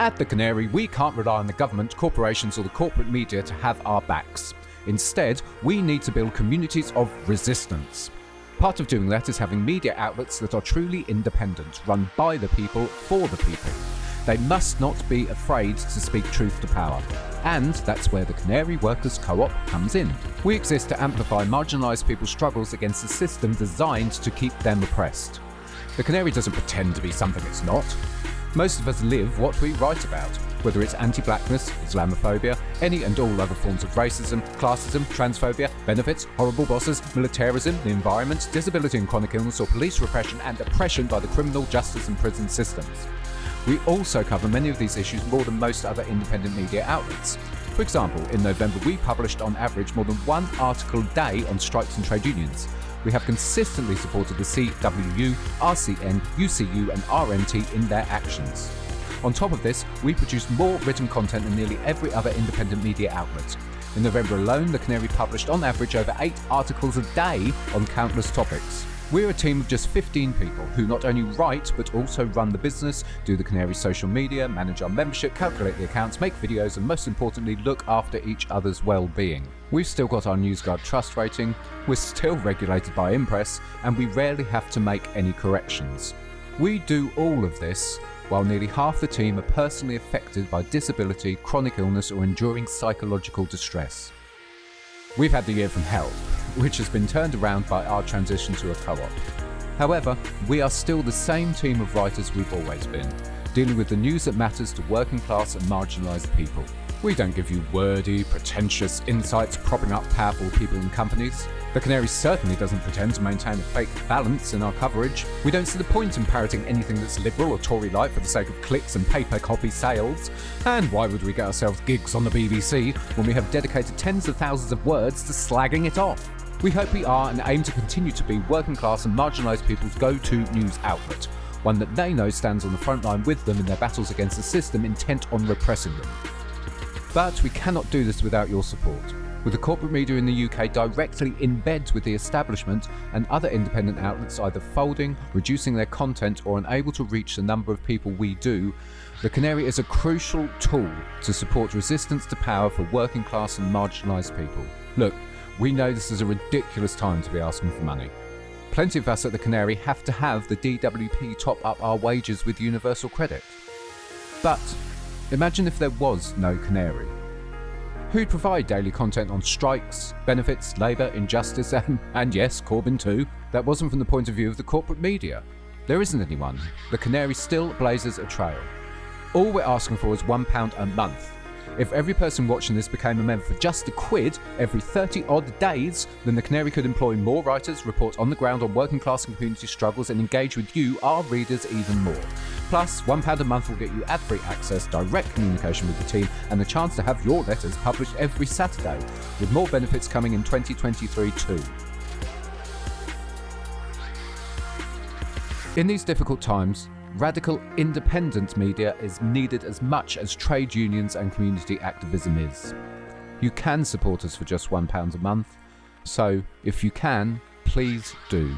At the Canary, we can't rely on the government, corporations or the corporate media to have our backs. Instead, we need to build communities of resistance. Part of doing that is having media outlets that are truly independent, run by the people, for the people. They must not be afraid to speak truth to power. And that's where the Canary Workers Co-op comes in. We exist to amplify marginalised people's struggles against a system designed to keep them oppressed. The Canary doesn't pretend to be something it's not. Most of us live what we write about, whether it's anti-blackness, Islamophobia, any and all other forms of racism, classism, transphobia, benefits, horrible bosses, militarism, the environment, disability and chronic illness, or police repression and oppression by the criminal justice and prison systems. We also cover many of these issues more than most other independent media outlets. For example, in November we published on average more than one article a day on strikes and trade unions. We have consistently supported the CWU, RCN, UCU and RMT in their actions. On top of this, we produce more written content than nearly every other independent media outlet. In November alone, the Canary published on average over 8 articles a day on countless topics. We're a team of just 15 people who not only write but also run the business, do the Canary social media, manage our membership, calculate the accounts, make videos and most importantly look after each other's well-being. We've still got our NewsGuard trust rating, we're still regulated by Impress and we rarely have to make any corrections. We do all of this while nearly half the team are personally affected by disability, chronic illness or enduring psychological distress. We've had the year from hell, which has been turned around by our transition to a co-op. However, we are still the same team of writers we've always been, dealing with the news that matters to working class and marginalised people. We don't give you wordy, pretentious insights propping up powerful people and companies. The Canary certainly doesn't pretend to maintain a fake balance in our coverage. We don't see the point in parroting anything that's liberal or Tory-like for the sake of clicks and paper copy sales. And why would we get ourselves gigs on the BBC when we have dedicated tens of thousands of words to slagging it off? We hope we are and aim to continue to be working class and marginalised people's go-to news outlet, one that they know stands on the front line with them in their battles against a system intent on repressing them. But we cannot do this without your support. With the corporate media in the UK directly in bed with the establishment and other independent outlets either folding, reducing their content or unable to reach the number of people we do, the Canary is a crucial tool to support resistance to power for working class and marginalised people. Look, we know this is a ridiculous time to be asking for money. Plenty of us at the Canary have to have the DWP top up our wages with universal credit. But imagine if there was no Canary. Who'd provide daily content on strikes, benefits, labour, injustice and yes, Corbyn too, that wasn't from the point of view of the corporate media? There isn't anyone. The Canary still blazes a trail. All we're asking for is £1 a month. If every person watching this became a member for just £1 every 30 odd days, then the Canary could employ more writers, report on the ground on working class and community struggles and engage with you, our readers, even more. Plus, £1 a month will get you ad-free access, direct communication with the team and the chance to have your letters published every Saturday, with more benefits coming in 2023 too. In these difficult times, radical independent media is needed as much as trade unions and community activism is. You can support us for just £1 a month, so if you can, please do.